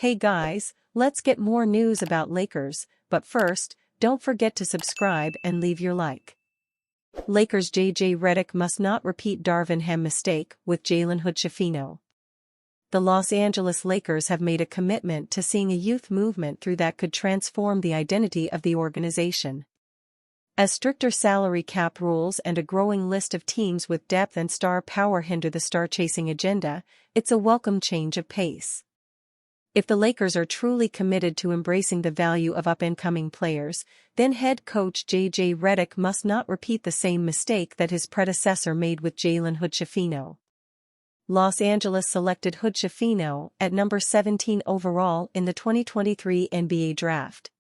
Hey guys, let's get more news about Lakers, but first, don't forget to subscribe and leave your like. Lakers JJ Redick must not repeat Darvin Ham mistake with Jalen Hood-Schifino. The Los Angeles Lakers have made a commitment to seeing a youth movement through that could transform the identity of the organization. As stricter salary cap rules and a growing list of teams with depth and star power hinder the star-chasing agenda, it's a welcome change of pace. If the Lakers are truly committed to embracing the value of up-and-coming players, then head coach JJ Redick must not repeat the same mistake that his predecessor made with Jalen Hood-Schifino. Los Angeles selected Hood-Schifino at number 17 overall in the 2023 NBA Draft.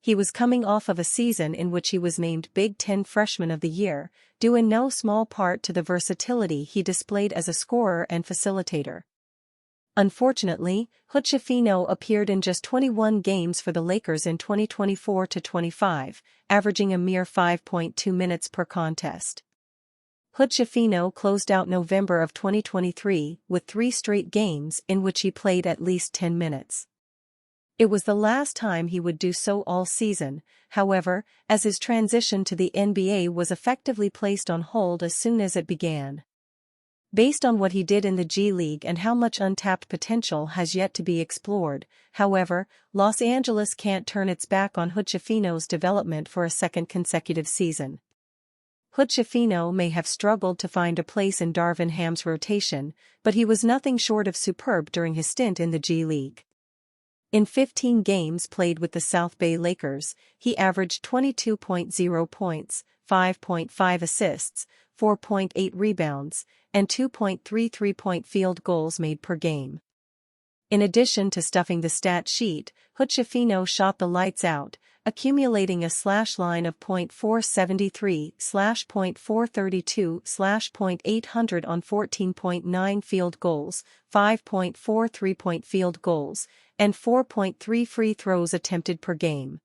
He was coming off of a season in which he was named Big Ten Freshman of the Year, due in no small part to the versatility he displayed as a scorer and facilitator. Unfortunately, Hood-Schifino appeared in just 21 games for the Lakers in 2024-25, averaging a mere 5.2 minutes per contest. Hood-Schifino closed out November of 2023 with 3 straight games in which he played at least 10 minutes. It was the last time he would do so all season, however, as his transition to the NBA was effectively placed on hold as soon as it began. Based on what he did in the G League and how much untapped potential has yet to be explored, however, Los Angeles can't turn its back on Hood-Schifino's development for a second consecutive season. Hood-Schifino may have struggled to find a place in Darvin Ham's rotation, but he was nothing short of superb during his stint in the G League. In 15 games played with the South Bay Lakers, he averaged 22.0 points, 5.5 assists, 4.8 rebounds, and 2.3 three-point field goals made per game. In addition to stuffing the stat sheet, Hood-Schifino shot the lights out, accumulating a slash line of .473, .432, .800 on 14.9 field goals, 5.4 three-point field goals, and 4.3 free throws attempted per game.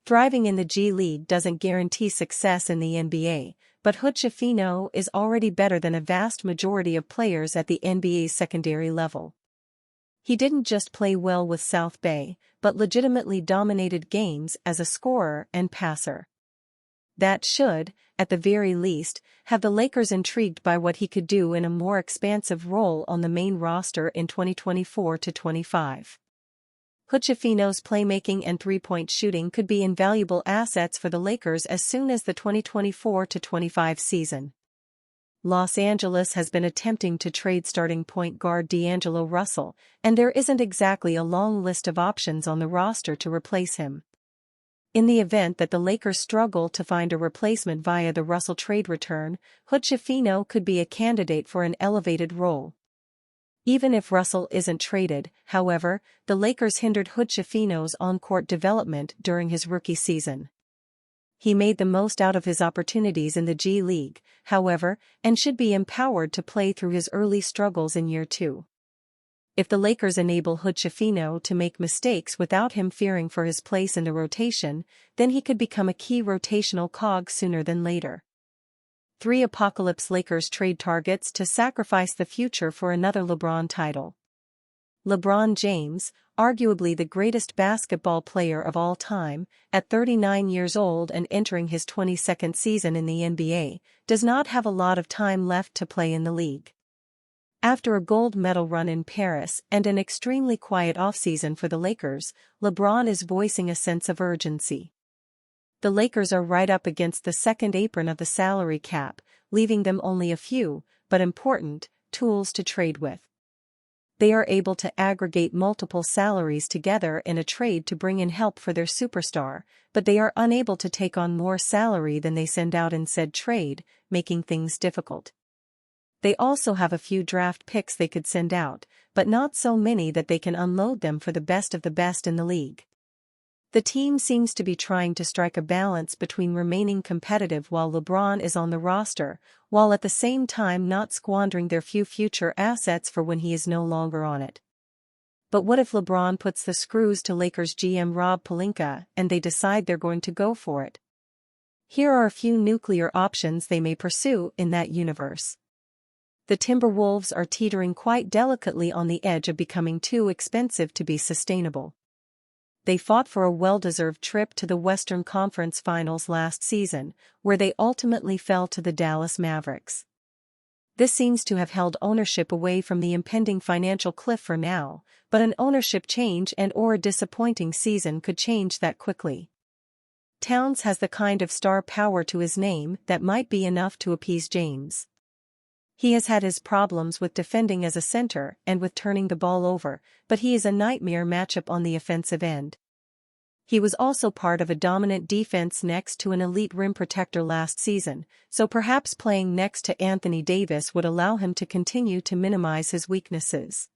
Thriving in the G League doesn't guarantee success in the NBA, but Hood-Schifino is already better than a vast majority of players at the NBA's secondary level. He didn't just play well with South Bay, but legitimately dominated games as a scorer and passer. That should, at the very least, have the Lakers intrigued by what he could do in a more expansive role on the main roster in 2024-25. Hood-Schifino's playmaking and three-point shooting could be invaluable assets for the Lakers as soon as the 2024-25 season. Los Angeles has been attempting to trade starting point guard D'Angelo Russell, and there isn't exactly a long list of options on the roster to replace him. In the event that the Lakers struggle to find a replacement via the Russell trade return, Hood-Schifino could be a candidate for an elevated role. Even if Russell isn't traded, however, the Lakers hindered Hood-Schifino's on-court development during his rookie season. He made the most out of his opportunities in the G League, however, and should be empowered to play through his early struggles in year 2. If the Lakers enable Hood-Schifino to make mistakes without him fearing for his place in the rotation, then he could become a key rotational cog sooner than later. 3 Apocalypse Lakers trade targets to sacrifice the future for another LeBron title. LeBron James, arguably the greatest basketball player of all time, at 39 years old and entering his 22nd season in the NBA, does not have a lot of time left to play in the league. After a gold medal run in Paris and an extremely quiet offseason for the Lakers, LeBron is voicing a sense of urgency. The Lakers are right up against the second apron of the salary cap, leaving them only a few, but important, tools to trade with. They are able to aggregate multiple salaries together in a trade to bring in help for their superstar, but they are unable to take on more salary than they send out in said trade, making things difficult. They also have a few draft picks they could send out, but not so many that they can unload them for the best of the best in the league. The team seems to be trying to strike a balance between remaining competitive while LeBron is on the roster, while at the same time not squandering their few future assets for when he is no longer on it. But what if LeBron puts the screws to Lakers GM Rob Pelinka and they decide they're going to go for it? Here are a few nuclear options they may pursue in that universe. the Timberwolves are teetering quite delicately on the edge of becoming too expensive to be sustainable. They fought for a well-deserved trip to the Western Conference Finals last season, where they ultimately fell to the Dallas Mavericks. This seems to have held ownership away from the impending financial cliff for now, but an ownership change and/or a disappointing season could change that quickly. Towns has the kind of star power to his name that might be enough to appease James. He has had his problems with defending as a center and with turning the ball over, but he is a nightmare matchup on the offensive end. He was also part of a dominant defense next to an elite rim protector last season, so perhaps playing next to Anthony Davis would allow him to continue to minimize his weaknesses.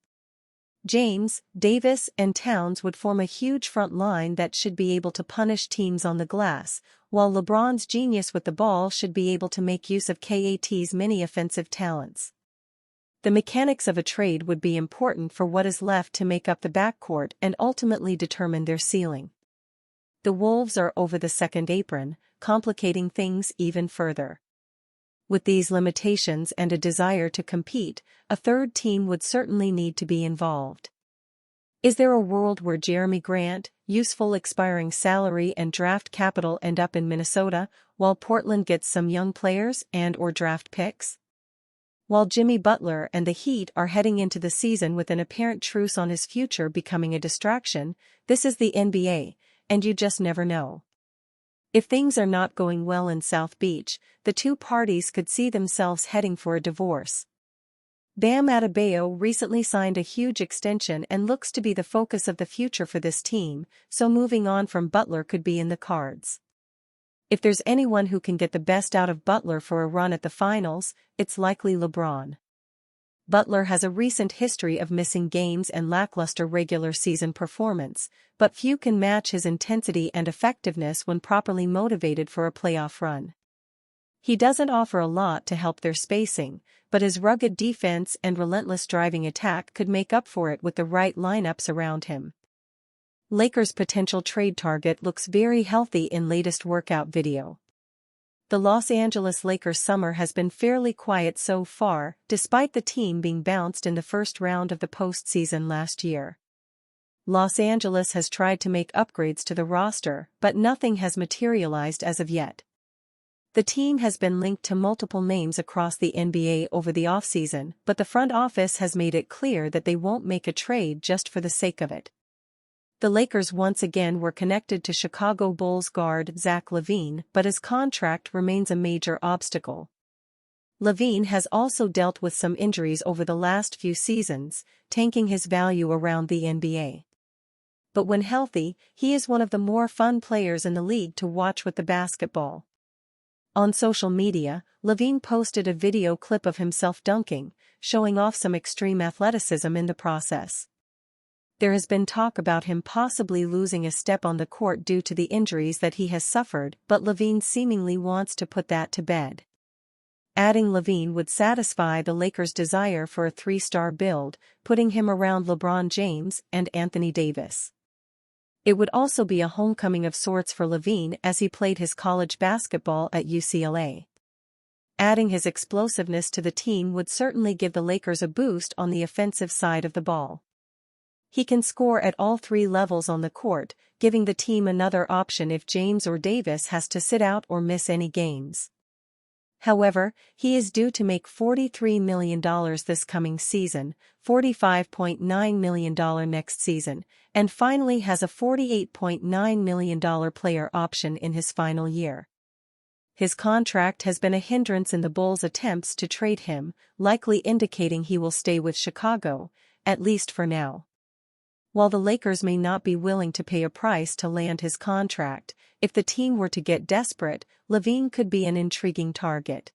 James, Davis, and Towns would form a huge front line that should be able to punish teams on the glass, while LeBron's genius with the ball should be able to make use of KAT's many offensive talents. The mechanics of a trade would be important for what is left to make up the backcourt and ultimately determine their ceiling. The Wolves are over the second apron, complicating things even further. With these limitations and a desire to compete, a third team would certainly need to be involved. Is there a world where Jeremy Grant, useful expiring salary and draft capital end up in Minnesota, while Portland gets some young players and/or draft picks? While Jimmy Butler and the Heat are heading into the season with an apparent truce on his future becoming a distraction, this is the NBA, and you just never know. If things are not going well in South Beach, the two parties could see themselves heading for a divorce. Bam Adebayo recently signed a huge extension and looks to be the focus of the future for this team, so moving on from Butler could be in the cards. If there's anyone who can get the best out of Butler for a run at the finals, it's likely LeBron. Butler has a recent history of missing games and lackluster regular season performance, but few can match his intensity and effectiveness when properly motivated for a playoff run. He doesn't offer a lot to help their spacing, but his rugged defense and relentless driving attack could make up for it with the right lineups around him. Lakers' potential trade target looks very healthy in latest workout video. The Los Angeles Lakers summer has been fairly quiet so far, despite the team being bounced in the first round of the postseason last year. Los Angeles has tried to make upgrades to the roster, but nothing has materialized as of yet. The team has been linked to multiple names across the NBA over the offseason, but the front office has made it clear that they won't make a trade just for the sake of it. The Lakers once again were connected to Chicago Bulls guard Zach Lavine, but his contract remains a major obstacle. Lavine has also dealt with some injuries over the last few seasons, tanking his value around the NBA. But when healthy, he is one of the more fun players in the league to watch with the basketball. On social media, Lavine posted a video clip of himself dunking, showing off some extreme athleticism in the process. There has been talk about him possibly losing a step on the court due to the injuries that he has suffered, but Lavine seemingly wants to put that to bed. Adding Lavine would satisfy the Lakers' desire for a three-star build, putting him around LeBron James and Anthony Davis. It would also be a homecoming of sorts for Lavine as he played his college basketball at UCLA. Adding his explosiveness to the team would certainly give the Lakers a boost on the offensive side of the ball. He can score at all three levels on the court, giving the team another option if James or Davis has to sit out or miss any games. However, he is due to make $43 million this coming season, $45.9 million next season, and finally has a $48.9 million player option in his final year. His contract has been a hindrance in the Bulls' attempts to trade him, likely indicating he will stay with Chicago, at least for now. While the Lakers may not be willing to pay a price to land his contract, if the team were to get desperate, Lavine could be an intriguing target.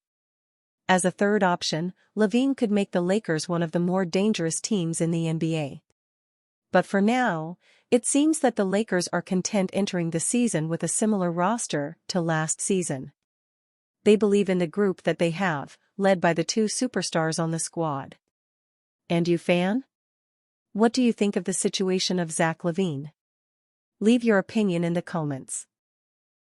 As a third option, Lavine could make the Lakers one of the more dangerous teams in the NBA. But for now, it seems that the Lakers are content entering the season with a similar roster to last season. They believe in the group that they have, led by the two superstars on the squad. And you, fan? What do you think of the situation of Zach Lavine? Leave your opinion in the comments.